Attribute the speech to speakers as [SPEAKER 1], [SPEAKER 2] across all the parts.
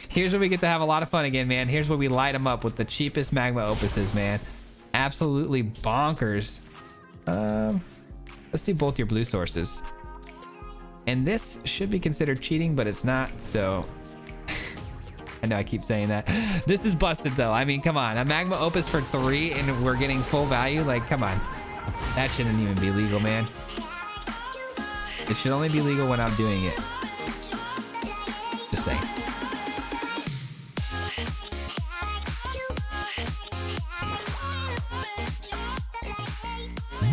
[SPEAKER 1] here's where we get to have a lot of fun again, man. Here's where we light them up with the cheapest magma opuses, man. Absolutely bonkers. Let's do both your blue sources. And this should be considered cheating, but it's not, so I know I keep saying that. This is busted though. I mean, come on, a magma opus for 3 and we're getting full value. Like, come on, that shouldn't even be legal, man. It should only be legal when I'm doing it. Just saying.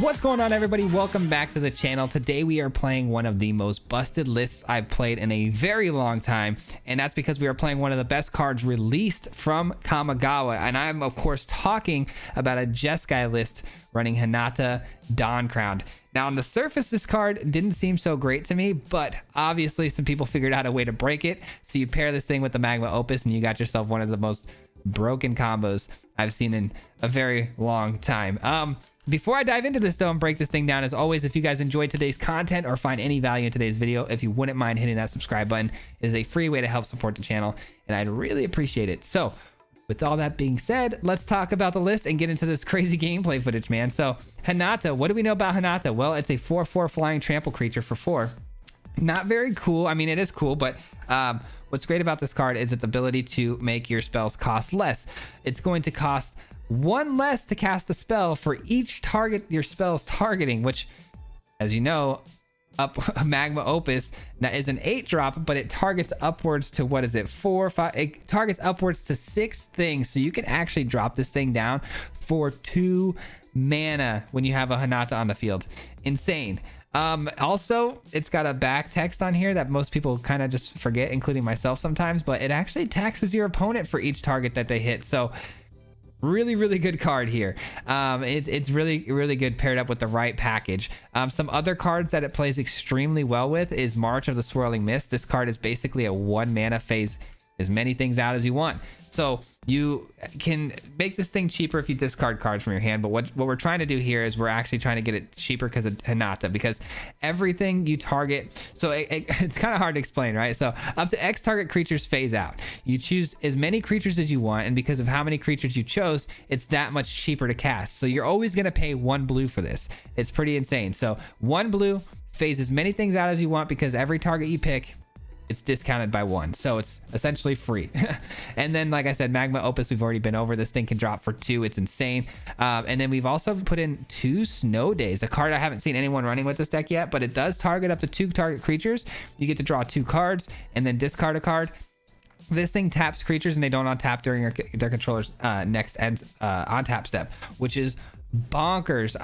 [SPEAKER 1] What's going on, everybody? Welcome back to the channel. Today we are playing one of the most busted lists I've played in a very long time, and that's because we are playing one of the best cards released from Kamigawa, and I'm of course talking about a Jeskai list running Hinata Dawn Crowned. Now on the surface this card didn't seem so great to me, but obviously some people figured out a way to break it, so you pair this thing with the magma opus and you got yourself one of the most broken combos I've seen in a very long time. Before I dive into this though and break this thing down, as always, if you guys enjoyed today's content or find any value in today's video, if you wouldn't mind hitting that subscribe button, it is a free way to help support the channel, and I'd really appreciate it. So with all that being said, let's talk about the list and get into this crazy gameplay footage, man. So Hinata, what do we know about Hinata? Well, it's a 4/4 flying trample creature for 4. Not very cool. I mean, it is cool, but what's great about this card is its ability to make your spells cost less. It's going to cost 1 less to cast a spell for each target your spell's targeting, which, as you know, a magma opus that is an 8-drop, but it targets upwards to, what is it, 4 or 5? It targets upwards to 6 things, so you can actually drop this thing down for 2 mana when you have a Hinata on the field. Insane. Also, it's got a back text on here that most people kind of just forget, including myself sometimes, but it actually taxes your opponent for each target that they hit. So really good card here. It's really good paired up with the right package. Some other cards that it plays extremely well with is March of the Swirling Mist. This card is basically a 1 mana, phase as many things out as you want, so you can make this thing cheaper if you discard cards from your hand. But what we're trying to do here is we're actually trying to get it cheaper because of Hinata, because everything you target, so it's kind of hard to explain, right? So up to X target creatures phase out. You choose as many creatures as you want, and because of how many creatures you chose, it's that much cheaper to cast. So you're always going to pay 1 blue for this. It's pretty insane. So 1 blue, phase as many things out as you want, because every target you pick, it's discounted by 1, so it's essentially free. And then, like I said, magma opus we've already been over. This thing can drop for 2. It's insane. And then we've also put in 2 snow days, a card I haven't seen anyone running with this deck yet, but it does target up to 2 target creatures. You get to draw 2 cards and then discard a card. This thing taps creatures and they don't untap during their controller's next end on-tap step, which is bonkers,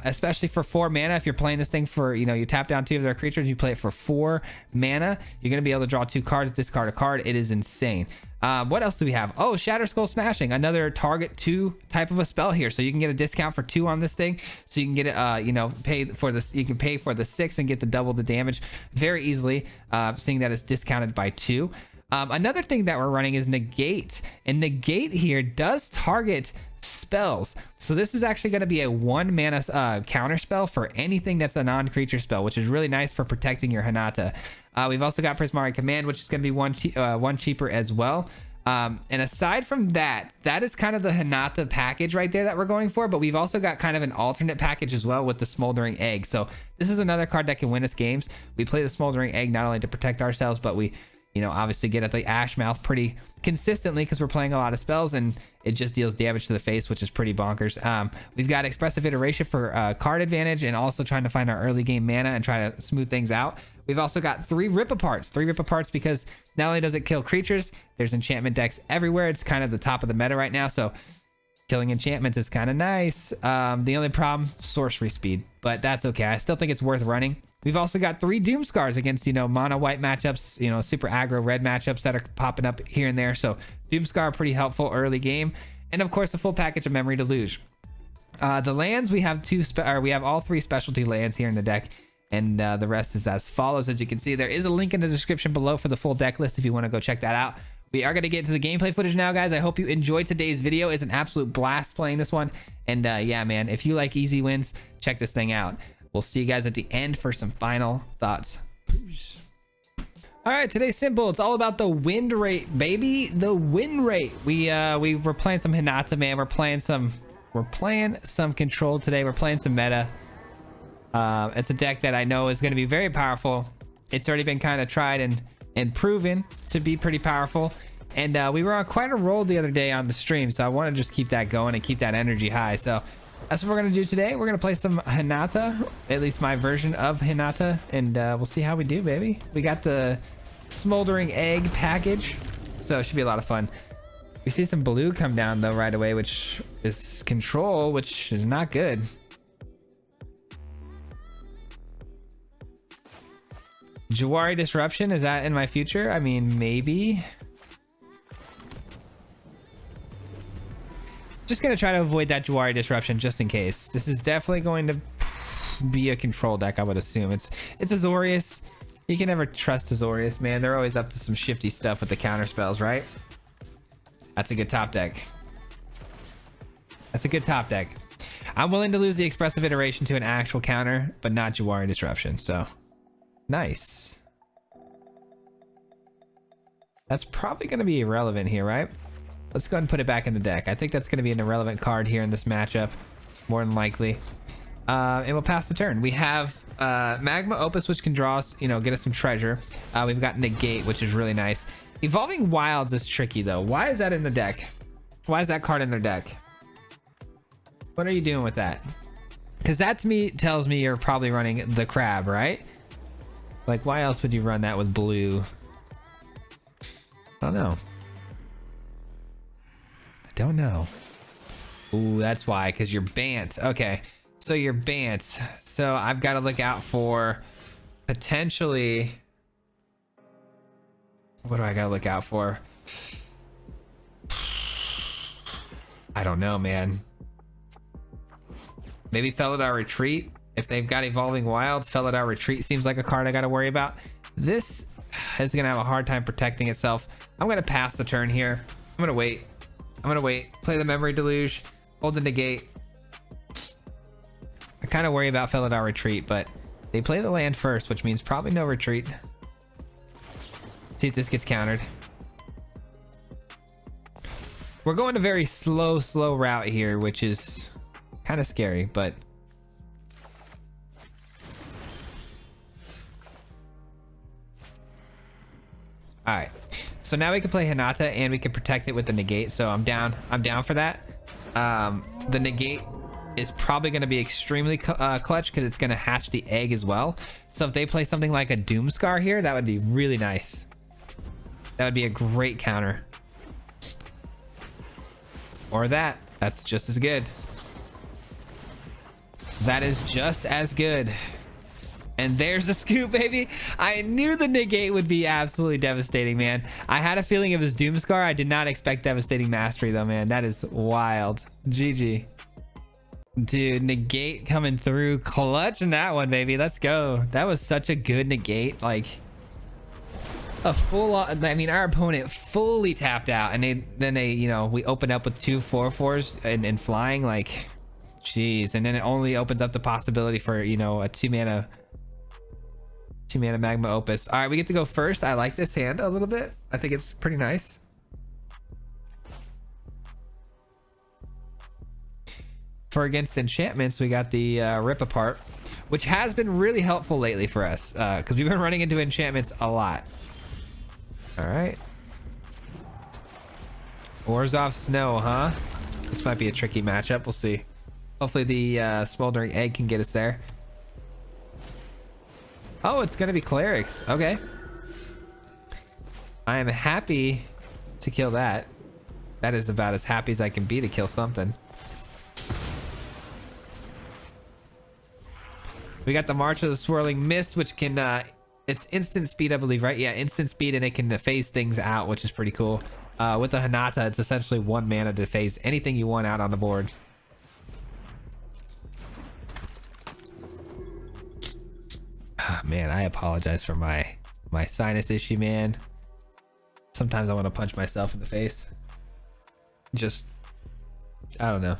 [SPEAKER 1] especially for 4 mana. If you're playing this thing for, you tap down 2 of their creatures, you play it for 4 mana, you're going to be able to draw 2 cards, discard a card. It is insane. What else do we have? Oh, Shatter Skull Smashing, another target 2 type of a spell here, so you can get a discount for 2 on this thing, so you can get it, pay for this, you can pay for the 6 and get the double the damage very easily, seeing that it's discounted by 2. Another thing that we're running is Negate, and Negate here does target spells, so this is actually going to be a 1 mana counter spell for anything that's a non-creature spell, which is really nice for protecting your Hinata. We've also got Prismari Command, which is going to be 1 cheaper as well. And aside from that, that is kind of the Hinata package right there that we're going for, but we've also got kind of an alternate package as well with the Smoldering Egg. So this is another card that can win us games. We play the Smoldering Egg not only to protect ourselves, but we obviously get at the Ash Mouth pretty consistently because we're playing a lot of spells, and it just deals damage to the face, which is pretty bonkers. We've got Expressive Iteration for card advantage, and also trying to find our early game mana and try to smooth things out. We've also got 3 Rip-Aparts because not only does it kill creatures, there's enchantment decks everywhere. It's kind of the top of the meta right now, so killing enchantments is kind of nice. The only problem, sorcery speed, but that's okay. I still think it's worth running. We've also got 3 Doom Scars against, mono white matchups, super aggro red matchups that are popping up here and there. So Doom Scar, pretty helpful early game. And of course, a full package of Memory Deluge. The lands, we have we have all 3 specialty lands here in the deck. And the rest is as follows. As you can see, there is a link in the description below for the full deck list if you want to go check that out. We are going to get into the gameplay footage now, guys. I hope you enjoyed today's video. It's an absolute blast playing this one. And yeah, man, if you like easy wins, check this thing out. We'll see you guys at the end for some final thoughts. Peace. All right, today's simple. It's all about the win rate, baby. The win rate. We were playing some Hinata, man. We're playing some control today. We're playing some meta. It's a deck that I know is going to be very powerful. It's already been kind of tried and proven to be pretty powerful. And we were on quite a roll the other day on the stream, so I want to just keep that going and keep that energy high. So that's what we're going to do today. We're going to play some Hinata, at least my version of Hinata, and we'll see how we do, baby. We got the smoldering egg package, so it should be a lot of fun. We see some blue come down though right away, which is control, which is not good. Jawari Disruption, is that in my future? I mean, maybe. Just gonna try to avoid that Jawari Disruption just in case. This is definitely going to be a control deck, I would assume. It's Azorius. You can never trust Azorius, man. They're always up to some shifty stuff with the counter spells, right? That's a good top deck. That's a good top deck. I'm willing to lose the Expressive Iteration to an actual counter, but not Jawari Disruption, so nice. That's probably going to be irrelevant here, right? Let's go ahead and put it back in the deck. I think that's going to be an irrelevant card here in this matchup, more than likely. And we'll pass the turn. We have Magma Opus, which can draw us, get us some treasure. We've got Negate, which is really nice. Evolving Wilds is tricky though. Why is that in the deck? Why is that card in their deck? What are you doing with that? Because that to me tells me you're probably running the crab, right? Like, why else would you run that with blue? I don't know. I don't know. Ooh, that's why, because you're Bant. Okay. So you're Bant. So I've got to look out for potentially. What do I got to look out for? I don't know, man. Maybe Felidar Retreat. If they've got Evolving Wilds, Felidar Retreat seems like a card I got to worry about. This is going to have a hard time protecting itself. I'm going to pass the turn here. I'm going to wait. Play the Memory Deluge. Hold the Negate. I kind of worry about Felidar Retreat, but they play the land first, which means probably no retreat. See if this gets countered. We're going a very slow route here, which is kind of scary, but all right. So now we can play Hinata and we can protect it with the Negate. So I'm down for that. The Negate is probably going to be extremely clutch because it's going to hatch the egg as well. So if they play something like a Doomscar here, that would be really nice. That would be a great counter. Or that's just as good. That is just as good. And there's the scoop, baby. I knew the Negate would be absolutely devastating, man. I had a feeling it was Doomscar. I did not expect Devastating Mastery, though, man. That is wild. GG. Dude, Negate coming through. Clutch in that one, baby. Let's go. That was such a good Negate. Like, a full on, I mean, our opponent fully tapped out. And then they, we opened up with 2 4/4s and flying. Like, jeez. And then it only opens up the possibility for, a 2-mana Magma Opus. All right, we get to go first. I like this hand a little bit. I think it's pretty nice. For against enchantments, we got the Rip Apart, which has been really helpful lately for us because we've been running into enchantments a lot. All right. Orzhov Snow, huh? This might be a tricky matchup. We'll see. Hopefully the Smoldering Egg can get us there. Oh, it's gonna be Clerics. Okay. I am happy to kill that. That is about as happy as I can be to kill something. We got the March of the Swirling Mist, which can it's instant speed, I believe, right? Yeah, instant speed, and it can phase things out, which is pretty cool. With the Hinata, it's essentially 1 mana to phase anything you want out on the board. Man, I apologize for my sinus issue, man. Sometimes I want to punch myself in the face. Just, I don't know.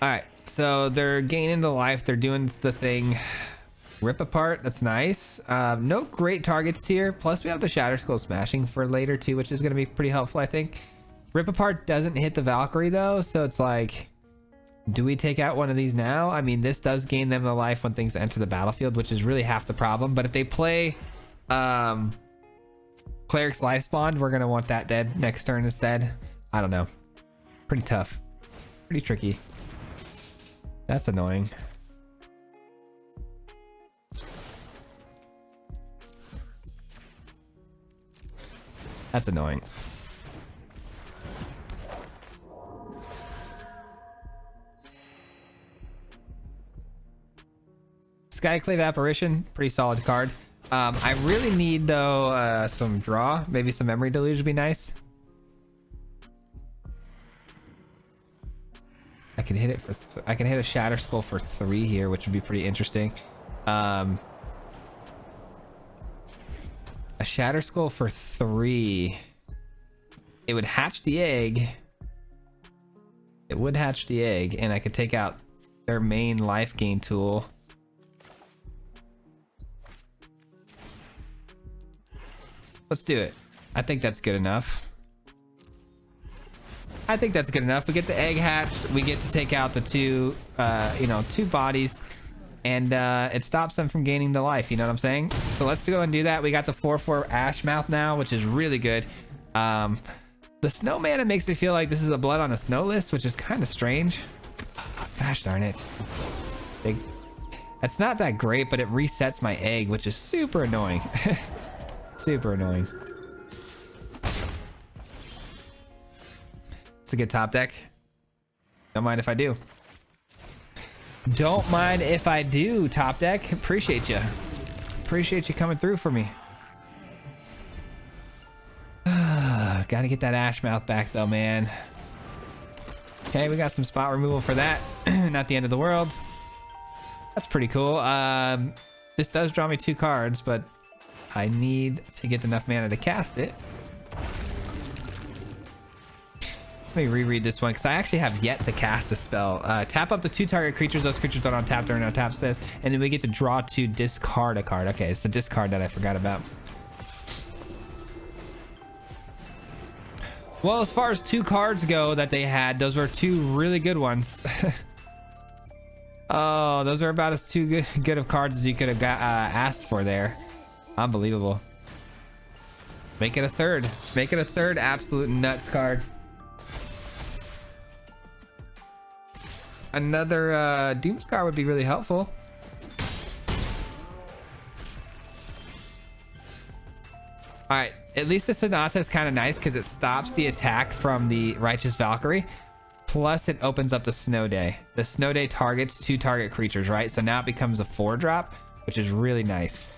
[SPEAKER 1] All right, so they're gaining the life. They're doing the thing. Rip apart. That's nice. No great targets here. Plus, we have the Shatter Skull smashing for later too, which is going to be pretty helpful, I think. Rip apart doesn't hit the Valkyrie though, so it's like, do we take out one of these now? I mean, this does gain them the life when things enter the battlefield, which is really half the problem. But if they play Clerics life spawn, we're going to want that dead next turn instead. I don't know. Pretty tough. Pretty tricky. That's annoying. That's annoying. Skyclave Apparition, pretty solid card. I really need though some draw. Maybe some Memory Deluge would be nice. I can hit it for I can hit a Shatter Skull for 3 here, which would be pretty interesting. A Shatter Skull for 3. It would hatch the egg. It would hatch the egg, and I could take out their main life gain tool. Let's do it. I think that's good enough. I think that's good enough. We get the egg hatched. We get to take out the two bodies, and it stops them from gaining the life. You know what I'm saying? So let's go and do that. We got the 4/4 Ashmouth now, which is really good. The snowman, it makes me feel like this is a blood on a snow list, which is kind of strange. Gosh darn it. It's not that great, but it resets my egg, which is super annoying. Super annoying. It's a good top deck. Don't mind if I do. Don't mind if I do, top deck. Appreciate you. Appreciate you coming through for me. Gotta get that Ashmouth back though, man. Okay, we got some spot removal for that. Not the end of the world. That's pretty cool. This does draw me 2 cards, but I need to get enough mana to cast it. Let me reread this one because I actually have yet to cast a spell. Tap up to 2 target creatures. Those creatures aren't on tap during our tap status, and then we get to draw 2, discard a card. Okay, it's the discard that I forgot about. Well, as far as 2 cards go that they had, those were 2 really good ones. Oh, those are about as good of cards as you could have asked for there. Unbelievable. Make it a third. Make it a third absolute nuts card. Another Doomscar would be really helpful. All right, at least the Hinata is kind of nice because it stops the attack from the Righteous Valkyrie. Plus, it opens up the Snow Day. The Snow Day targets 2 target creatures, right? So now it becomes a 4-drop, which is really nice.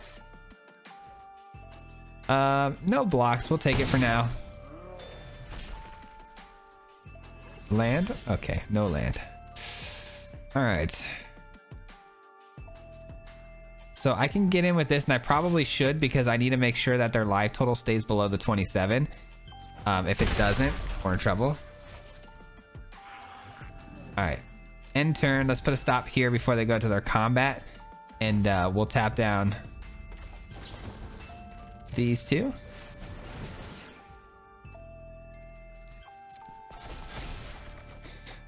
[SPEAKER 1] No blocks. We'll take it for now. Land? Okay, no land. All right. So I can get in with this, and I probably should because I need to make sure that their life total stays below the 27. If it doesn't, we're in trouble. All right. End turn. Let's put a stop here before they go to their combat, and we'll tap down these 2.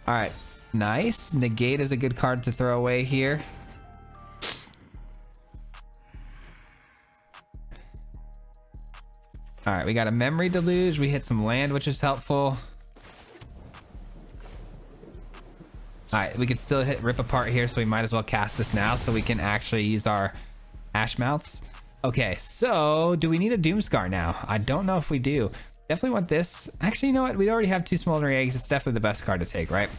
[SPEAKER 1] All right, nice. Negate is a good card to throw away here. All right, we got a Memory Deluge. We hit some land, which is helpful. All right, we could still hit Rip Apart here, so we might as well cast this now so we can actually use our Ashmouths. Okay, so do we need a Doomscar now? I don't know if we do. Definitely want this. Actually, you know what? We already have 2 Smoldering Eggs. It's definitely the best card to take, right?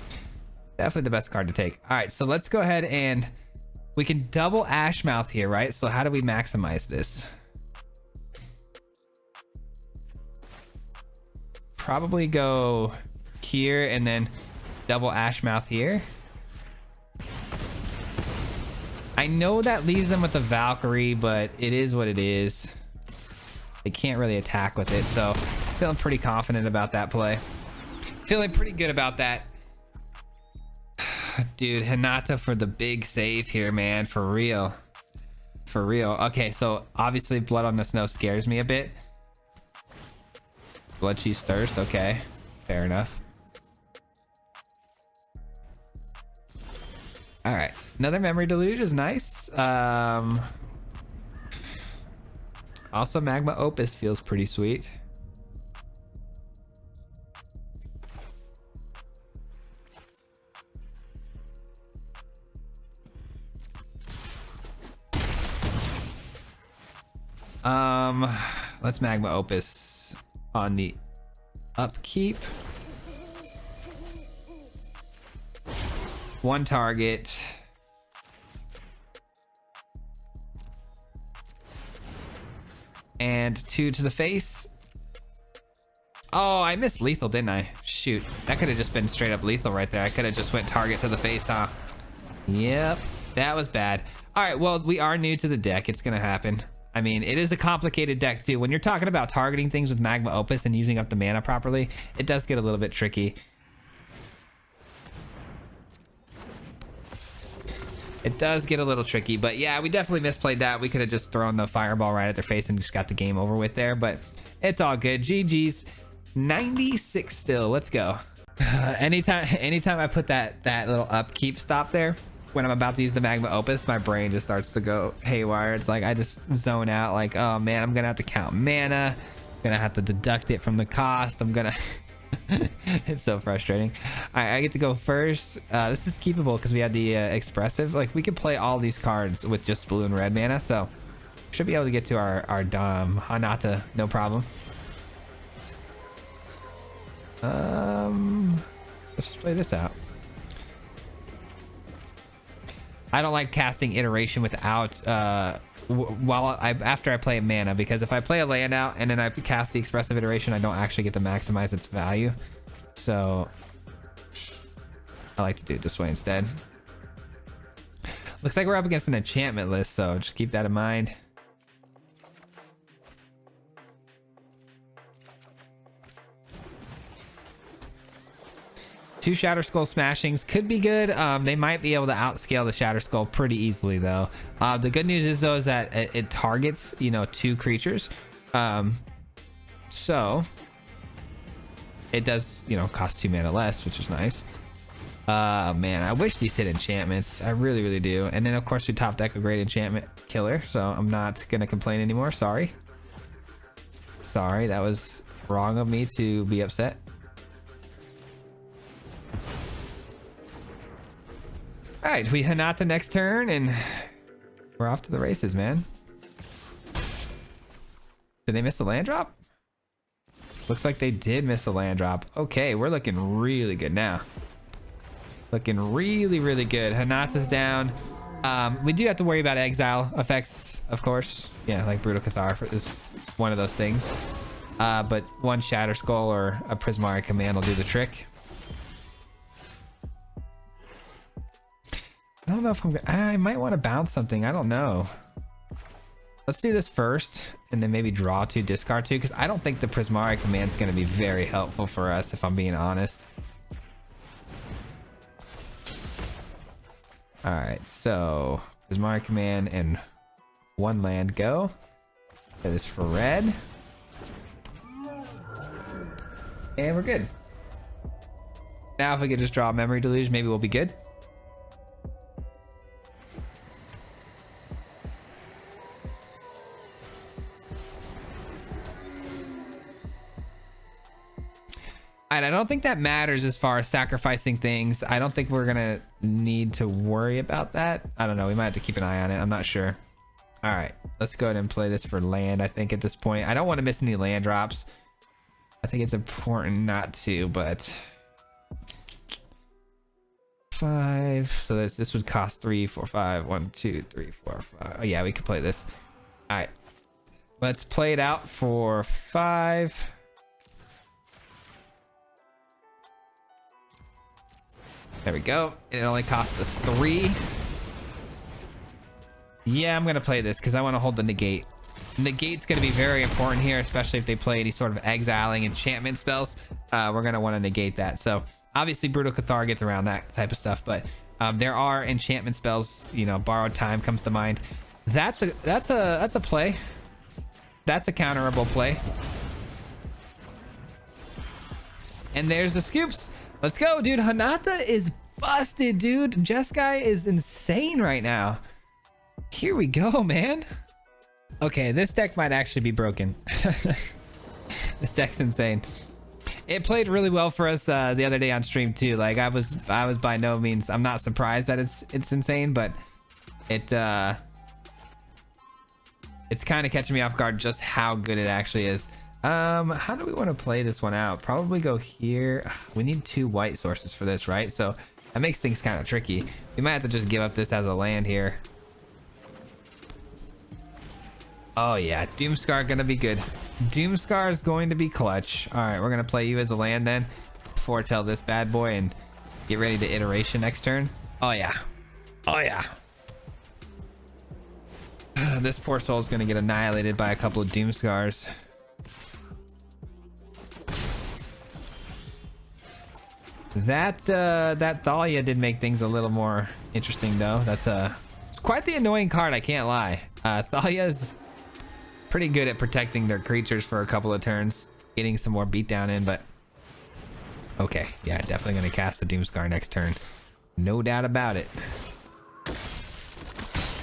[SPEAKER 1] Definitely the best card to take. All right, so let's go ahead and we can double Ashmouth here, right? So how do we maximize this? Probably go here and then double Ashmouth here. I know that leaves them with the Valkyrie, but it is what it is. They can't really attack with it, so feeling pretty confident about that play. Feeling pretty good about that. Dude, Hinata for the big save here, man. For real. For real. Okay, so obviously Blood on the Snow scares me a bit. Blood Chief's Thirst. Okay, fair enough. All right, another Memory Deluge is nice. Also, Magma Opus feels pretty sweet. Let's Magma Opus on the upkeep. One target. And 2 to the face. Oh, I missed lethal, didn't I? Shoot, that could have just been straight up lethal right there. I could have just went target to the face, huh? Yep, that was bad. All right, well, we are new to the deck. It's gonna happen. I mean, it is a complicated deck too. When you're talking about targeting things with Magma Opus and using up the mana properly, it does get a little bit tricky. It does get a little tricky, but yeah, we definitely misplayed that. We could have just thrown the fireball right at their face and just got the game over with there, but it's all good. GG's. 96 still. Let's go. Anytime I put that little upkeep stop there, when I'm about to use the Magma Opus, my brain just starts to go haywire. It's like I just zone out, like, oh man, I'm gonna have to count mana, I'm gonna have to deduct it from the cost, I'm gonna it's so frustrating. All right, I get to go first. This is keepable because we had the expressive. Like, we could play all these cards with just blue and red mana, so should be able to get to our Hinata no problem. Let's just play this out. I don't like casting iteration without after I play a mana, because if I play a land out and then I cast the expressive iteration, I don't actually get to maximize its value. So I like to do it this way instead. Looks like we're up against an enchantment list, so just keep that in mind. Two Shatter Skull Smashings could be good. They might be able to outscale the Shatter Skull pretty easily, though. The good news is, though, is that it targets, 2 creatures. So it does, cost 2 mana less, which is nice. Man, I wish these hit enchantments. I really, really do. And then, of course, we top deck a great enchantment killer, so I'm not going to complain anymore. Sorry. Sorry, that was wrong of me to be upset. All right, we Hinata next turn, and we're off to the races, man. Did they miss a land drop? Looks like they did miss a land drop. Okay, we're looking really good now. Looking really, really good. Hinata's down. We do have to worry about exile effects, of course. Yeah, like Brutal Cathar is one of those things. But one Shatter Skull or a Prismari Command will do the trick. I don't know if I might want to bounce something. I don't know. Let's do this first and then maybe draw 2, discard 2, because I don't think the Prismari Command is going to be very helpful for us, if I'm being honest. All right, so Prismari Command and 1 land go. That is for red. And we're good. Now if we could just draw a Memory Deluge, maybe we'll be good. And I don't think that matters as far as sacrificing things. I don't think we're gonna need to worry about that. I don't know, we might have to keep an eye on it. I'm not sure. All right, let's go ahead and play this for land. I think at this point, I don't want to miss any land drops. I think it's important not to, but 5. So this would cost 3, 4, 5. 1, 2, 3, 4, 5. Oh yeah, we could play this. All right, let's play it out for 5. There we go. It only costs us 3. Yeah, I'm gonna play this because I want to hold the negate. Negate's gonna be very important here, especially if they play any sort of exiling enchantment spells. We're gonna want to negate that. So obviously Brutal Cathar gets around that type of stuff, but There are enchantment spells, you know, borrowed time comes to mind. That's a play. That's a counterable play. And there's the scoops. Let's go, dude. Hinata is busted, dude. Jeskai is insane right now. Here we go, man. Okay, this deck might actually be broken. This deck's insane. It played really well for us the other day on stream too. Like I was by no means, I'm not surprised that it's insane, but it's kind of catching me off guard just how good it actually is. How do we want to play this one out? Probably go here. We need 2 white sources for this, right? So that makes things kind of tricky. We might have to just give up this as a land here. Oh yeah, Doomscar gonna be good. Doomscar is going to be clutch. All right, we're gonna play you as a land then. Foretell this bad boy and get ready to iteration next turn. Oh yeah, oh yeah. This poor soul is gonna get annihilated by a couple of Doomscars. That Thalia did make things a little more interesting though. It's quite the annoying card, I can't lie. Thalia's pretty good at protecting their creatures for a couple of turns, getting some more beatdown in, but okay, yeah, definitely gonna cast a Doomscar next turn, no doubt about it.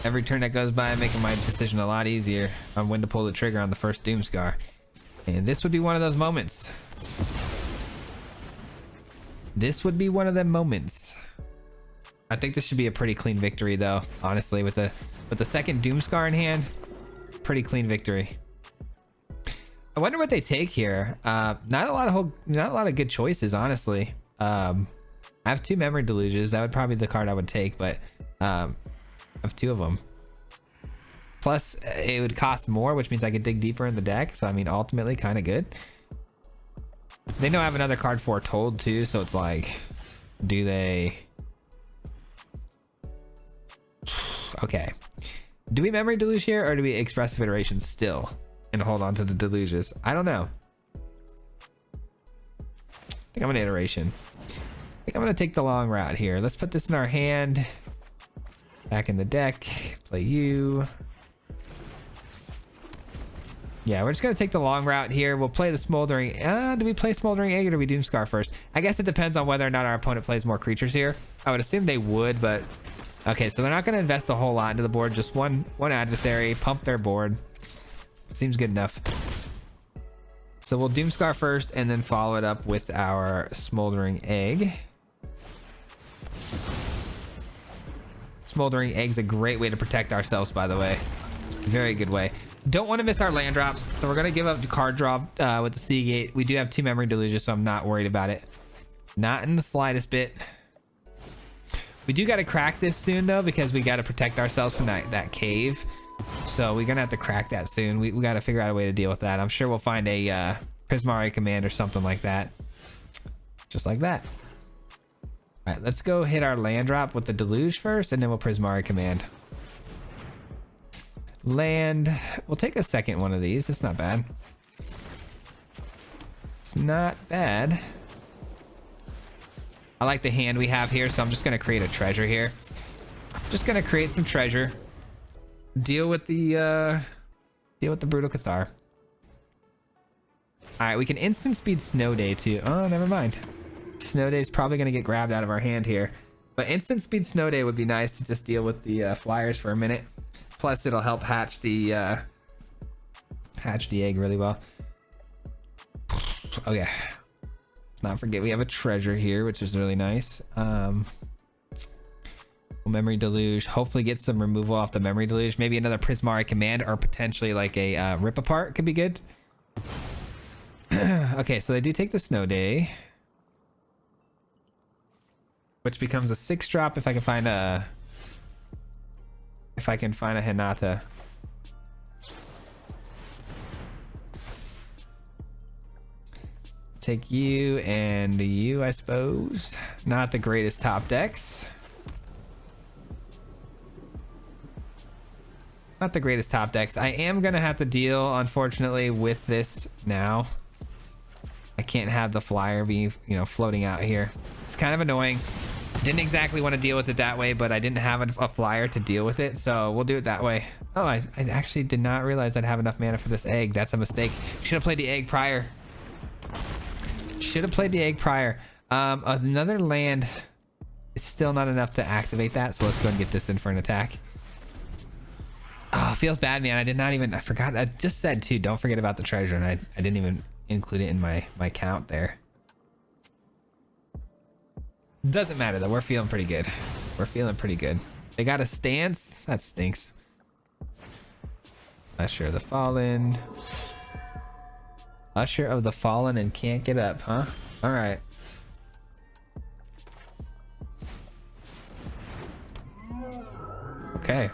[SPEAKER 1] Every turn that goes by, I'm making my decision a lot easier on when to pull the trigger on the first Doomscar, and this would be one of those moments. This would be one of them moments. I think this should be a pretty clean victory though, honestly, with the second Doomscar in hand. Pretty clean victory. I wonder what they take here. Not a lot of good choices, honestly. I have 2 Memory Deluges. That would probably be the card I would take, but I have 2 of them. Plus, it would cost more, which means I could dig deeper in the deck. So I mean, ultimately, kind of good. They know I have another card Foretold too, so it's like, do they? Okay. Do we Memory Deluge here, or do we Expressive Iteration still and hold on to the Deluges? I don't know. I think I'm an Iteration. I think I'm going to take the long route here. Let's put this in our hand. Back in the deck. Play you. Yeah, we're just going to take the long route here. We'll play the Smoldering. Do we play Smoldering Egg or do we Doomscar first? I guess it depends on whether or not our opponent plays more creatures here. I would assume they would, but... Okay, so they're not going to invest a whole lot into the board. Just one adversary, pump their board. Seems good enough. So we'll Doomscar first and then follow it up with our Smoldering Egg. Smoldering Egg's a great way to protect ourselves, by the way. Very good way. Don't want to miss our land drops, so we're going to give up the card draw with the Seagate. We do have 2 Memory Deluges, so I'm not worried about it. Not in the slightest bit. We do got to crack this soon though, because we got to protect ourselves from that cave. So we're gonna have to crack that soon. We got to figure out a way to deal with that. I'm sure we'll find a Prismari command or something like that. Just like that. All right, let's go hit our land drop with the Deluge first, and then we'll Prismari command. Land. We'll take a second one of these. It's not bad. It's not bad. I like the hand we have here, so I'm just going to create a treasure here. Just going to create some treasure. Deal with the Brutal Cathar. All right, we can instant speed Snow Day too. Oh, never mind. Snow Day is probably going to get grabbed out of our hand here. But instant speed Snow Day would be nice to just deal with the flyers for a minute. Plus, it'll help hatch the egg really well. Okay. Let's not forget we have a treasure here, which is really nice. We'll Memory Deluge. Hopefully get some removal off the Memory Deluge. Maybe another Prismari command, or potentially like a Rip Apart could be good. Okay, so they do take the Snow Day, which becomes a 6-drop if I can find a Hinata. Take you and you, I suppose. Not the greatest top decks. Not the greatest top decks. I am gonna have to deal, unfortunately, with this now. I can't have the flyer be, floating out here. It's kind of annoying. Didn't exactly want to deal with it that way, but I didn't have a flyer to deal with it, so we'll do it that way. Oh, I actually did not realize I'd have enough mana for this egg. That's a mistake. Should have played the egg prior. Should have played the egg prior. Another land is still not enough to activate that, so let's go and get this in for an attack. Oh, feels bad, man. I forgot. I just said too, don't forget about the treasure, and I didn't even include it in my count there. Doesn't matter though, we're feeling pretty good. We're feeling pretty good. They got a stance? That stinks. Usher of the Fallen. Usher of the Fallen and can't get up, huh? Alright. Okay.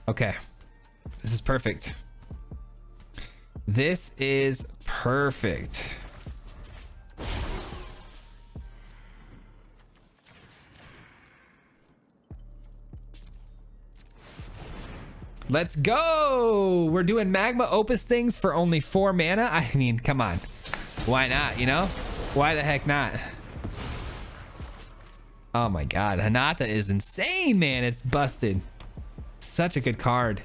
[SPEAKER 1] Okay. This is perfect. This is perfect. Let's go. We're doing magma opus things for only 4 mana. I mean, come on. Why not, you know? Why the heck not? Oh my god. Hinata is insane, man. It's busted. Such a good card.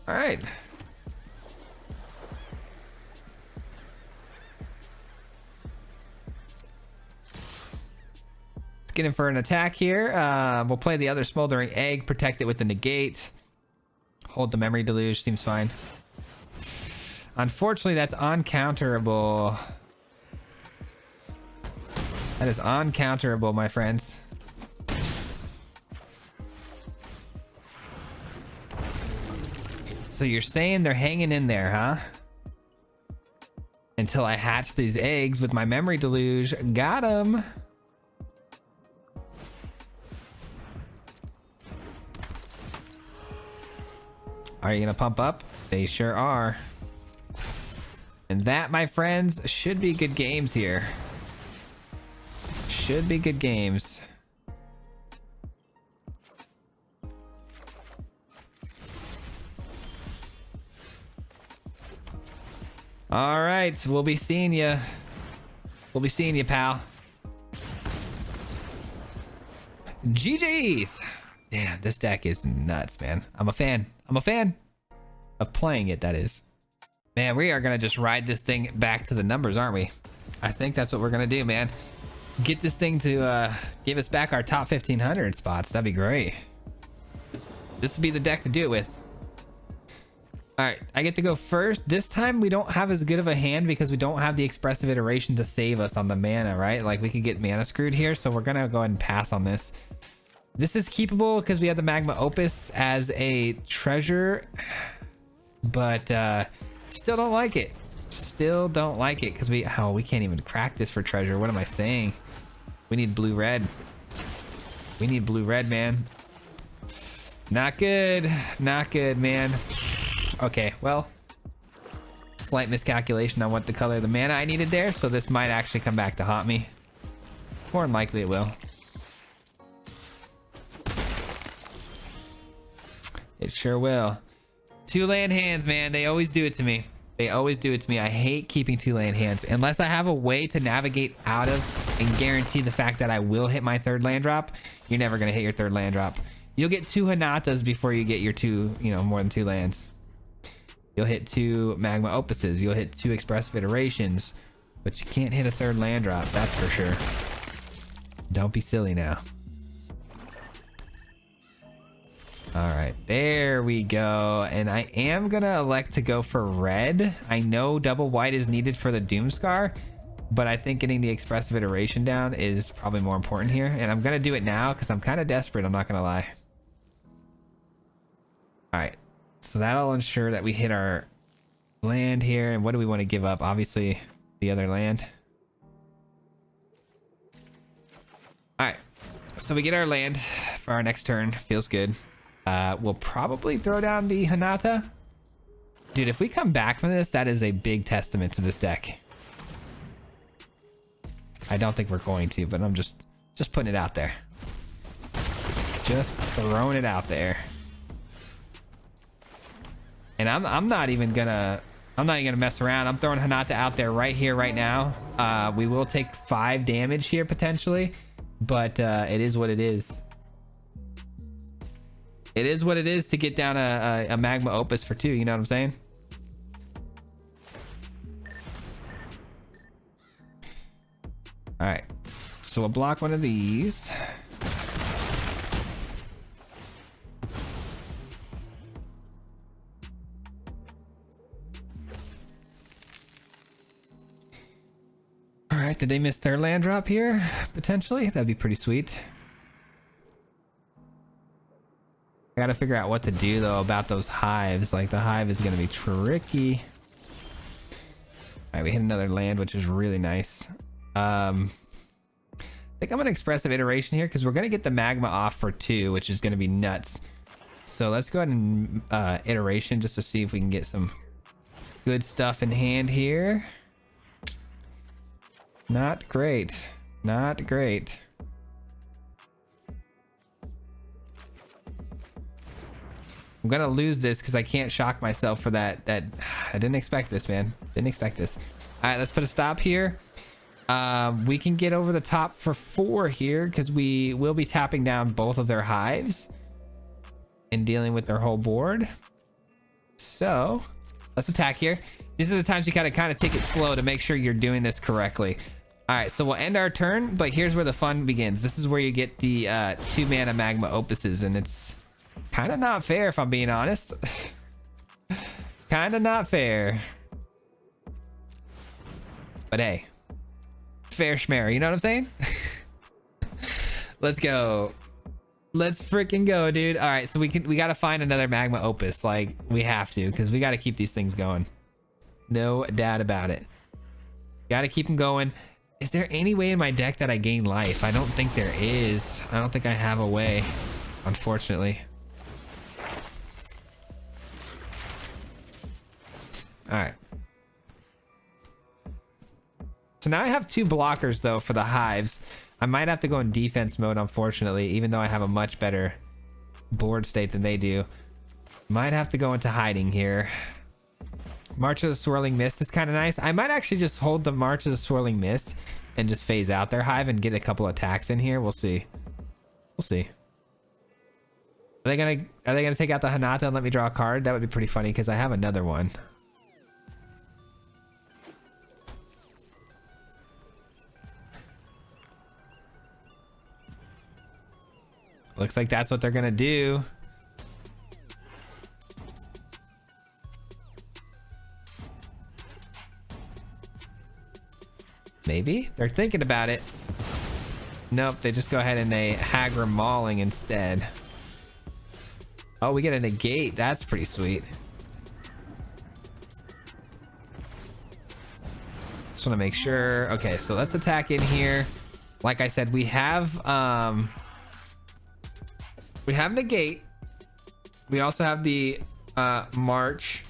[SPEAKER 1] All right. Let's get in for an attack here. We'll play the other Smoldering Egg, protect it with the negate. Hold the Memory Deluge, seems fine. Unfortunately, that's uncounterable. That is uncounterable, my friends. So you're saying they're hanging in there, huh? Until I hatch these eggs with my Memory Deluge. Got them. Are you gonna pump up? They sure are. And that, my friends, should be good games here. Should be good games. All right, we'll be seeing you. We'll be seeing you, pal. GG's. Damn, this deck is nuts, man. I'm a fan. I'm a fan of playing it, that is. Man, we are gonna just ride this thing back to the numbers, aren't we? I think that's what we're gonna do, man. Get this thing to give us back our top 1500 spots. That'd be great. This would be the deck to do it with. All right, I get to go first. This time we don't have as good of a hand because we don't have the expressive iteration to save us on the mana, right? Like we could get mana screwed here, so we're gonna go ahead and pass on this. This is keepable because we have the Magma Opus as a treasure, but still don't like it. Still don't like it because we can't even crack this for treasure. What am I saying? We need blue-red. We need blue-red, man. Not good. Not good, man. Okay, well, slight miscalculation on what the color of the mana I needed there, so this might actually come back to haunt me. More than likely it will. It sure will. 2 land hands, man. They always do it to me. They always do it to me. I hate keeping 2 land hands. Unless I have a way to navigate out of and guarantee the fact that I will hit my 3rd land drop, you're never going to hit your 3rd land drop. You'll get 2 Hinatas before you get your 2, more than 2 lands. You'll hit 2 Magma Opuses. You'll hit 2 Expressive Iterations. But you can't hit a 3rd land drop, that's for sure. Don't be silly now. Alright, there we go. And I am gonna elect to go for red. I know double white is needed for the Doomscar, but I think getting the Expressive Iteration down is probably more important here. And I'm gonna do it now because I'm kind of desperate, I'm not gonna lie. Alright, so that'll ensure that we hit our land here. And what do we want to give up? Obviously, the other land. Alright, so we get our land for our next turn. Feels good. We'll probably throw down the Hinata. Dude, if we come back from this, that is a big testament to this deck. I don't think we're going to, but I'm just Just putting it out there. Just throwing it out there. And I'm not even gonna mess around. I'm throwing Hinata out there right here, right now. We will take 5 damage here potentially, but it is what it is. It is what it is to get down a Magma Opus for 2, you know what I'm saying? All right, so we'll block one of these. All right, did they miss their land drop here? Potentially, that'd be pretty sweet. I gotta figure out what to do though about those hives. Like the hive is gonna be tricky. All right, we hit another land, which is really nice. I think I'm gonna expressive iteration here because we're gonna get the magma off for 2, which is gonna be nuts. So let's go ahead and iteration just to see if we can get some good stuff in hand here. Not great. Not great. I'm gonna lose this because I can't shock myself for that. I didn't expect this, man. Didn't expect this. All right, let's put a stop here. We can get over the top for 4 here because we will be tapping down both of their hives and dealing with their whole board. So let's attack here. These are the times you gotta kind of take it slow to make sure you're doing this correctly. All right, so we'll end our turn, but here's where the fun begins. This is where you get the 2 mana magma opuses, and it's kind of not fair if I'm being honest. Kind of not fair. But hey, fair schmear, you know what I'm saying? Let's go. Let's freaking go, dude. All right, so we gotta find another magma opus. Like, we have to, because we gotta keep these things going. No doubt about it. Gotta keep them going. Is there any way in my deck that I gain life? I don't think there is. I don't think I have a way, unfortunately. All right. So now I have 2 blockers though for the hives. I might have to go in defense mode, unfortunately, even though I have a much better board state than they do. Might have to go into hiding here. March of the Swirling Mist is kind of nice. I might actually just hold the March of the Swirling Mist and just phase out their hive and get a couple attacks in here. We'll see. We'll see. Are they gonna take out the Hinata and let me draw a card? That would be pretty funny because I have another one. Looks like that's what they're gonna do. Maybe they're thinking about it. Nope, they just go ahead and they Aggro Mauling instead. Oh, we get a negate. That's pretty sweet. Just want to make sure. Okay, so let's attack in here. Like I said, we have negate. We also have the March,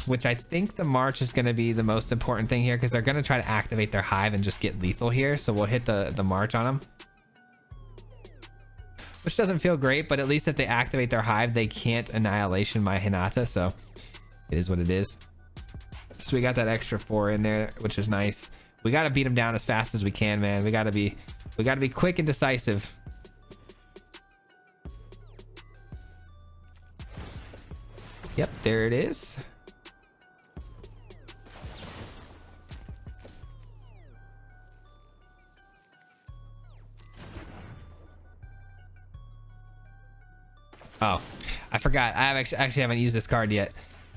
[SPEAKER 1] which I think the March is going to be the most important thing here because they're going to try to activate their hive and just get lethal here. So we'll hit the March on them, which doesn't feel great, but at least if they activate their hive, they can't annihilation my Hinata. So it is what it is. So we got that extra 4 in there, which is nice. We got to beat them down as fast as we can, man. We got to be quick and decisive. Yep, there it is. Oh, I forgot. I actually haven't used this card yet.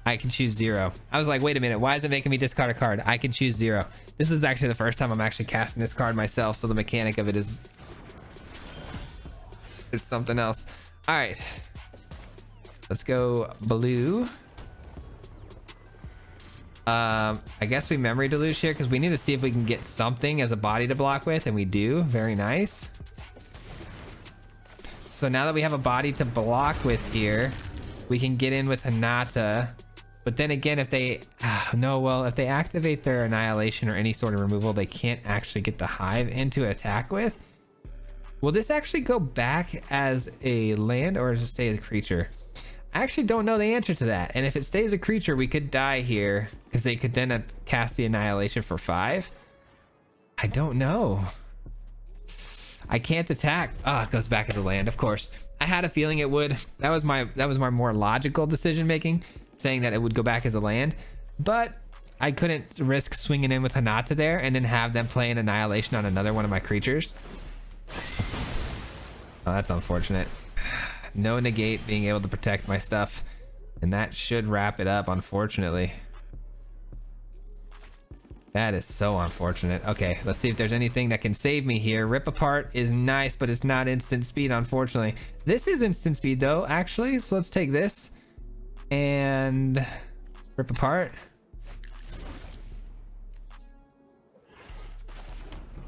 [SPEAKER 1] I can choose 0. I was like, wait a minute. Why is it making me discard a card? I can choose 0. This is actually the first time I'm actually casting this card myself. So the mechanic of it is something else. All right. Let's go blue. I guess we memory deluge here because we need to see if we can get something as a body to block with, and we do. Very nice. So now that we have a body to block with here, we can get in with Hinata But then again, if they no, well, if they activate their annihilation or any sort of removal, they can't actually get the hive in to attack with. Will this actually go back as a land, or does it stay as a creature? I actually don't know the answer to that. And if it stays a creature, we could die here because they could then cast the annihilation for 5. I don't know. I can't attack. It goes back as a land, of course. I had a feeling it would. That was my more logical decision making, saying that it would go back as a land, but I couldn't risk swinging in with Hinata there and then have them play an annihilation on another one of my creatures. Oh, that's unfortunate. No negate being able to protect my stuff, and that should wrap it up, unfortunately. That is so unfortunate. Okay, let's see if there's anything that can save me here. Rip apart is nice, but it's not instant speed, unfortunately. This is instant speed though, actually, so let's take this and rip apart.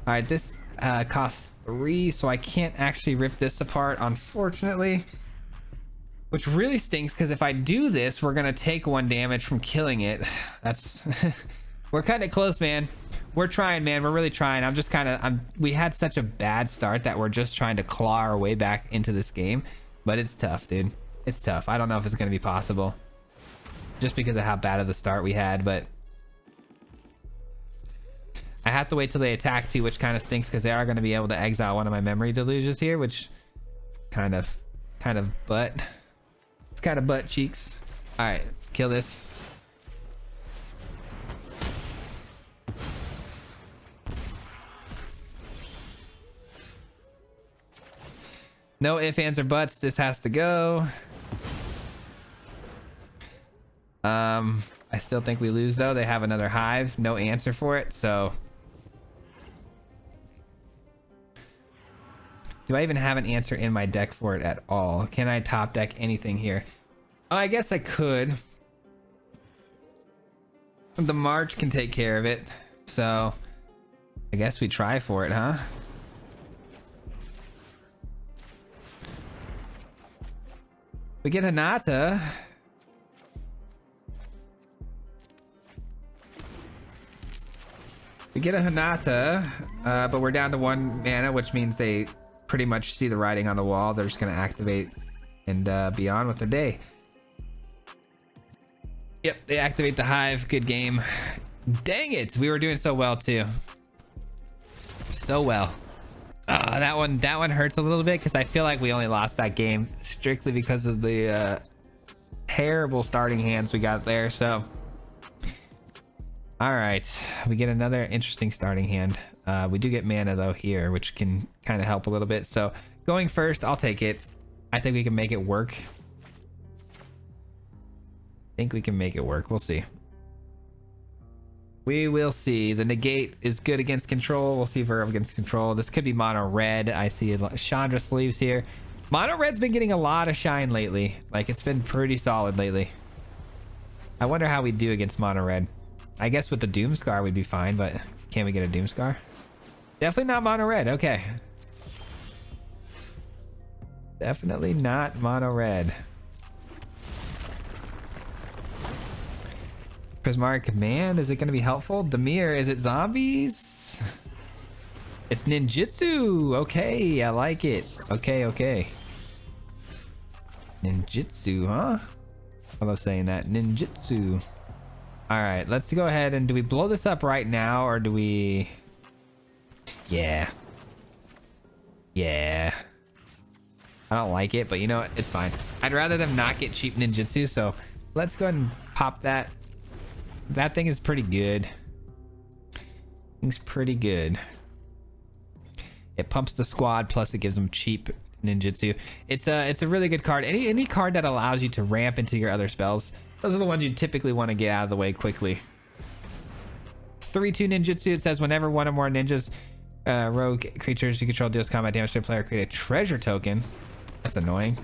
[SPEAKER 1] All right, this costs 3, so I can't actually rip this apart, unfortunately, which really stinks because if I do this, we're gonna take 1 damage from killing it. That's we're kind of close, man. We're trying, man. We're really trying. I'm just kind of we had such a bad start that we're just trying to claw our way back into this game, but it's tough, dude. It's tough. I don't know if it's gonna be possible just because of how bad of the start we had, but I have to wait till they attack too, which kind of stinks because they are going to be able to exile one of my memory deluges here, which kind of butt. It's kind of butt cheeks. All right, kill this. No ifs, ands, or buts. This has to go. I still think we lose though. They have another hive. No answer for it, so. Do I even have an answer in my deck for it at all? Can I top deck anything here? Oh, I guess I could. The March can take care of it. So I guess we try for it, huh? We get Hinata. We get a Hinata, but we're down to 1 mana, which means they pretty much see the writing on the wall. They're just going to activate and be on with their day. Yep, they activate the hive. Good game. Dang it, we were doing so well too. So well. That one hurts a little bit because I feel like we only lost that game strictly because of the terrible starting hands we got there. So all right, we get another interesting starting hand. We do get mana though here, which can kind of help a little bit. So going first, I'll take it. I think we can make it work. We'll see. We will see. The negate is good against control. We'll see if we're up against control. This could be mono red. I see Chandra sleeves here. Mono red's been getting a lot of shine lately. Like, it's been pretty solid lately. I wonder how we do against mono red. I guess with the Doomscar we'd be fine, but can we get a Doomscar? Definitely not mono red. Okay. Definitely not mono red. Prismatic Command, is it going to be helpful? Demir, is it zombies? It's ninjutsu. Okay, I like it. Okay. Ninjutsu, huh? I love saying that. Ninjutsu. All right, let's go ahead and do we blow this up right now or do we? Yeah. I don't like it, but you know what? It's fine. I'd rather them not get cheap ninjutsu, so let's go ahead and pop that. That thing is pretty good. Thing's pretty good. It pumps the squad, plus it gives them cheap ninjutsu. It's a really good card. Any card that allows you to ramp into your other spells, those are the ones you typically want to get out of the way quickly. 3/2 ninjutsu. It says whenever one or more ninjas, rogue creatures you control deals combat damage to a player, create a treasure token. That's annoying.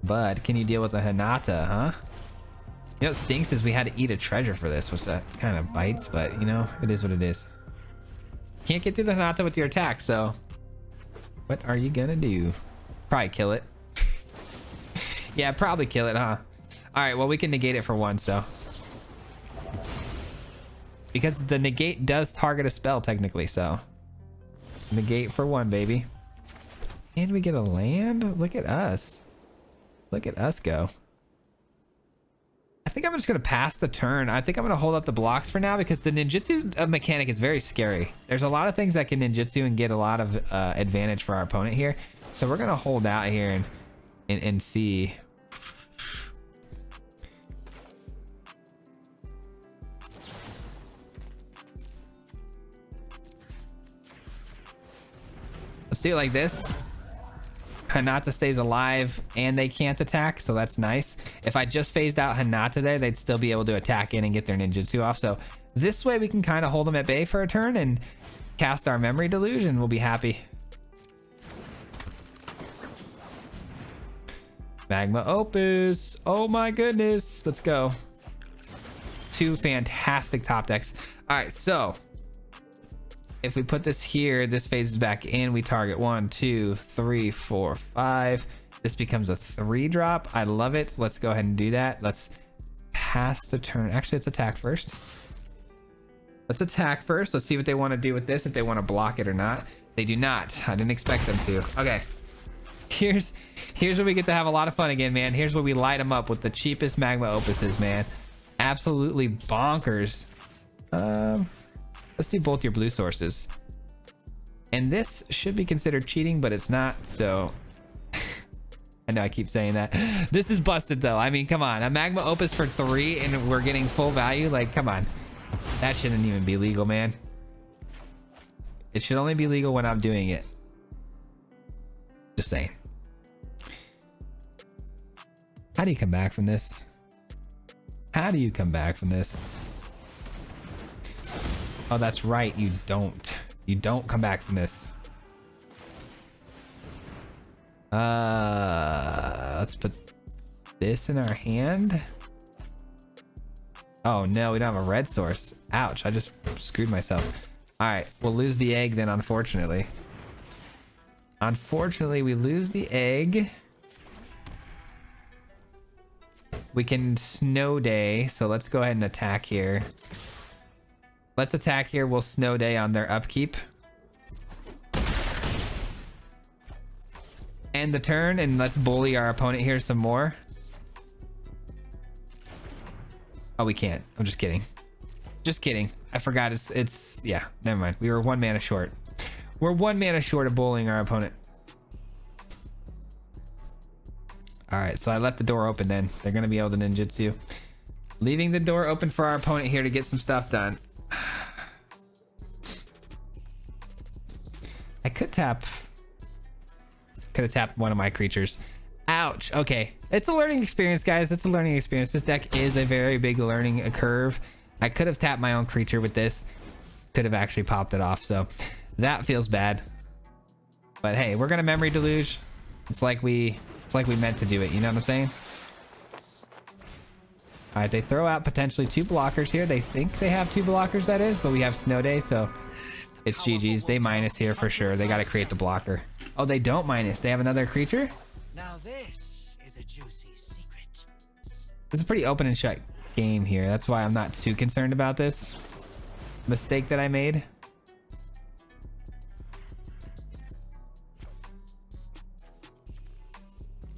[SPEAKER 1] But can you deal with a Hinata, huh? You know what stinks is we had to eat a treasure for this, which that kind of bites, but you know, it is what it is. Can't get through the Hinata with your attack, so what are you gonna do? Probably kill it. Yeah, probably kill it, huh? All right, well, we can negate it for 1, so. Because the negate does target a spell, technically, so. Negate for 1, baby. And we get a land? Look at us. Look at us go. I think I'm just going to pass the turn. I think I'm going to hold up the blocks for now because the ninjutsu mechanic is very scary. There's a lot of things that can ninjutsu and get a lot of advantage for our opponent here. So we're going to hold out here and see. Let's do it like this. Hinata stays alive and they can't attack, so that's nice. If I just phased out Hinata there, they'd still be able to attack in and get their ninjutsu off. So this way we can kind of hold them at bay for a turn and cast our Memory Deluge and we'll be happy. Magma Opus. Oh my goodness. Let's go. 2 fantastic top decks. All right, so if we put this here, this phases back in. We target 1, 2, 3, 4, 5. This becomes a 3-drop. I love it. Let's go ahead and do that. Let's pass the turn. Actually, let's attack first. Let's attack first. Let's see what they want to do with this, if they want to block it or not. They do not. I didn't expect them to. Okay. Here's where we get to have a lot of fun again, man. Here's where we light them up with the cheapest Magma Opuses, man. Absolutely bonkers. Let's do both your blue sources. And this should be considered cheating, but it's not, so. I know I keep saying that. This is busted, though. I mean, come on. A Magma Opus for 3 and we're getting full value? Like, come on. That shouldn't even be legal, man. It should only be legal when I'm doing it. Just saying. How do you come back from this? How do you come back from this? Oh, that's right. You don't. You don't come back from this. Let's put this in our hand. Oh no, we don't have a red source. Ouch, I just screwed myself. All right, we'll lose the egg then, unfortunately. Unfortunately, we lose the egg. We can Snow Day, so let's go ahead and attack here. Let's attack here. We'll Snow Day on their upkeep. End the turn, and let's bully our opponent here some more. Oh, we can't. I'm just kidding. Just kidding. I forgot it's yeah, never mind. We were 1 mana short. We're 1 mana short of bullying our opponent. All right, so I left the door open then. They're going to be able to ninjutsu. Leaving the door open for our opponent here to get some stuff done. I could have tapped one of my creatures. Ouch. Okay, it's a learning experience, guys. It's a learning experience. This deck is a very big learning curve. I could have tapped my own creature with this. Could have actually popped it off, so that feels bad. But hey, we're gonna Memory Deluge. It's like we meant to do it. You know what I'm saying? All right, they throw out potentially 2 blockers here. They think they have 2 blockers, that is, but we have Snow Day, so it's GG's. They minus here for sure. They got to create the blocker. Oh, they don't minus. They have another creature?
[SPEAKER 2] Now this is a juicy secret.
[SPEAKER 1] This is a pretty open and shut game here. That's why I'm not too concerned about this mistake that I made.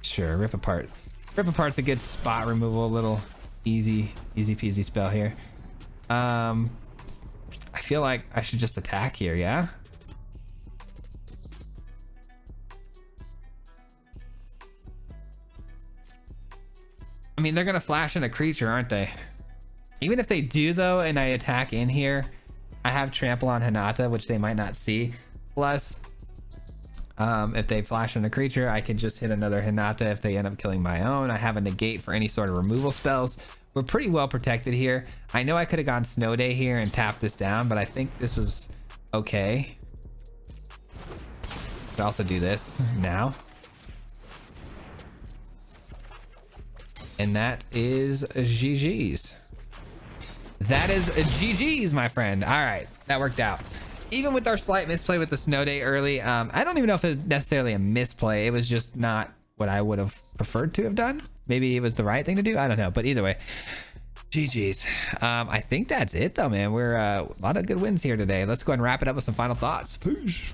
[SPEAKER 1] Sure, Rip Apart. Rip Apart's a good spot removal, a little easy peasy spell here. I feel like I should just attack here, yeah? I mean, they're gonna flash in a creature, aren't they? Even if they do though, and I attack in here, I have Trample on Hinata, which they might not see. Plus, if they flash in a creature, I can just hit another Hinata if they end up killing my own. I have a negate for any sort of removal spells. We're pretty well protected here. I know I could have gone Snow Day here and tapped this down, but I think this was okay. Could also do this now. And that is GG's. That is GG's, my friend. All right, that worked out. even with our slight misplay with the snow day early, I don't even know if it was necessarily a misplay. It was just not what I would have preferred to have done. Maybe it was the right thing to do. I don't know. But either way, GG's. I think that's it though, man. We're a lot of good wins here today. Let's go ahead and wrap it up with some final thoughts. Peace.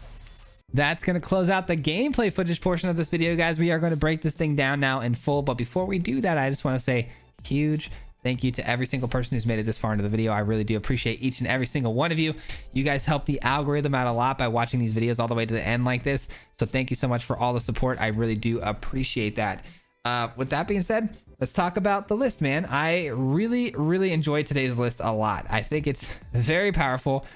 [SPEAKER 1] That's going to close out the gameplay footage portion of this video, guys. We are going to break this thing down now in full. But before we do that, I just want to say huge thank you to every single person who's made it this far into the video. I really do appreciate each and every single one of you. You guys help the algorithm out a lot by watching these videos all the way to the end like this. So thank you so much for all the support. I really do appreciate that. With that being said, let's talk about the list, man. I really enjoyed today's list a lot. I think it's very powerful.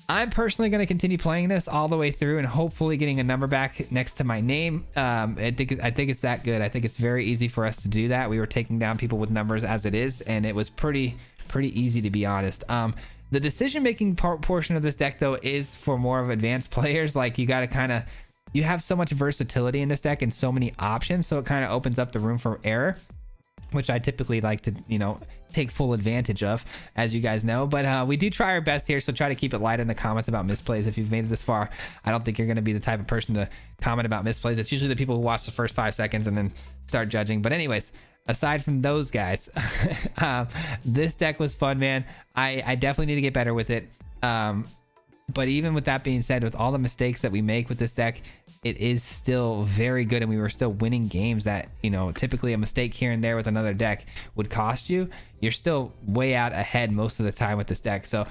[SPEAKER 1] I'm personally going to continue playing this all the way through and hopefully getting a number back next to my name. I think it's that good. I think it's very easy for us to do that. We were taking down people with numbers as it is, and it was pretty easy, to be honest. The decision-making portion of this deck, though, is for more of advanced players. Like, you got to you have so much versatility in this deck and so many options, so it kind of opens up the room for error, which I typically like to, take full advantage of, as you guys know. But we do try our best here, so try to keep it light in the comments about misplays. If you've made it this far, I don't think you're going to be the type of person to comment about misplays. It's usually the people who watch the first 5 seconds and then start judging. But anyways, aside from those guys, this deck was fun, man. I definitely need to get better with it. But even with that being said, with all the mistakes that we make with this deck, it is still very good, and we were still winning games that, typically a mistake here and there with another deck would cost you. You're still way out ahead most of the time with this deck. So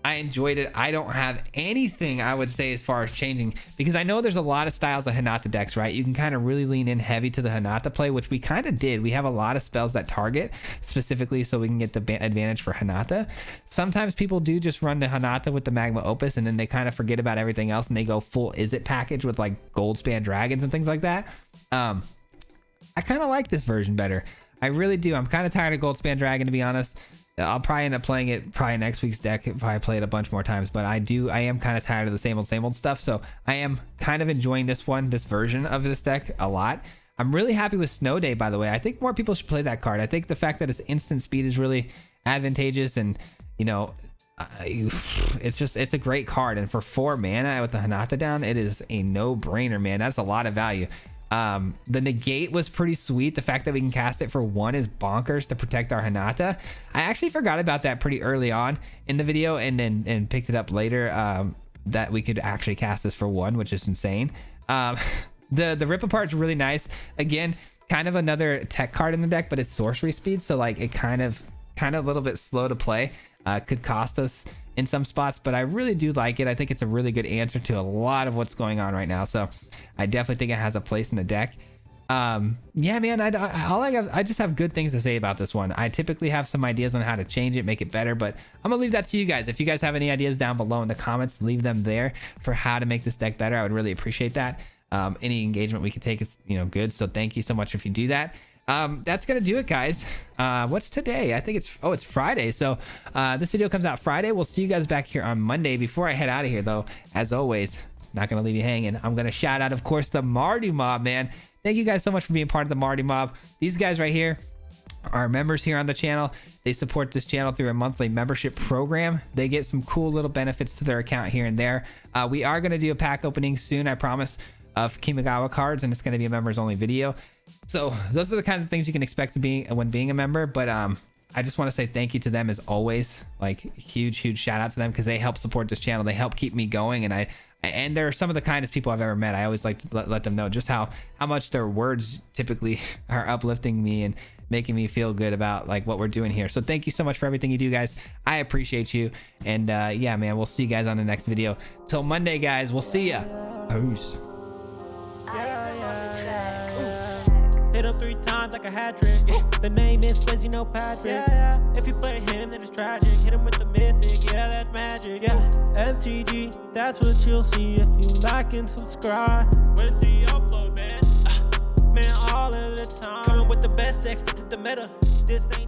[SPEAKER 1] I enjoyed it. I don't have anything I would say as far as changing, because I know there's a lot of styles of Hinata decks, right? You can kind of really lean in heavy to the Hinata play, which we kind of did. We have a lot of spells that target specifically so we can get the advantage for Hinata. Sometimes people do just run the Hinata with the Magma Opus, and then they kind of forget about everything else and they go full Izzet package with like Gold Span Dragons and things like that. I kind of like this version better. I really do. I'm kind of tired of Gold Span Dragon, to be honest. I'll probably end up playing it next week's deck if I play it a bunch more times, but I am kind of tired of the same old stuff. So I am kind of enjoying this version of this deck a lot. I'm really happy with Snow Day, by the way. I think more people should play that card. I think the fact that it's instant speed is really advantageous, and it's a great card. And for 4 mana with the Hinata down, it is a no-brainer, man. That's a lot of value. The negate was pretty sweet. The fact that we can cast it for 1 is bonkers to protect our Hinata. I actually forgot about that pretty early on in the video, and picked it up later, that we could actually cast this for 1, which is insane. The rip apart is really nice. Again, kind of another tech card in the deck, but it's sorcery speed, so like it kind of a little bit slow to play. Could cost us in some spots, but I really do like it. I think it's a really good answer to a lot of what's going on right now, so I definitely think it has a place in the deck. Yeah, man, I just have good things to say about this one. I typically have some ideas on how to change it, make it better, but I'm gonna leave that to you guys. If you guys have any ideas down below in the comments, leave them there for how to make this deck better. I would really appreciate that. Any engagement we can take is good, so thank you so much if you do that. That's gonna do it, guys. What's today? I think it's Friday, so this video comes out Friday. We'll see you guys back here on Monday. Before I head out of here, though, as always, not gonna leave you hanging. I'm gonna shout out, of course, the Mardu Mob, man. Thank you guys so much for being part of the Mardu Mob. These guys right here are members here on the channel. They support this channel through a monthly membership program. They get some cool little benefits to their account here and there. We are gonna do a pack opening soon, I promise, of Kamigawa cards, and it's gonna be a members only video. So those are the kinds of things you can expect to be when being a member. But I just want to say thank you to them as always. Like, huge shout out to them, because they help support this channel. They help keep me going, and they're some of the kindest people I've ever met. I always like to let them know just how much their words typically are uplifting me and making me feel good about like what we're doing here. So thank you so much for everything you do, guys. I appreciate you. And yeah, man, we'll see you guys on the next video. Till Monday, guys. We'll see ya. Peace.
[SPEAKER 3] Hit him 3 times like a hat trick. The name is Patrick. If you play him, then it's tragic. Hit him with the Mythic, yeah, that's magic. MTG, that's what you'll see if you like and subscribe. With the upload, man, man, all of the time. Coming with the best decks, this is the meta. This ain't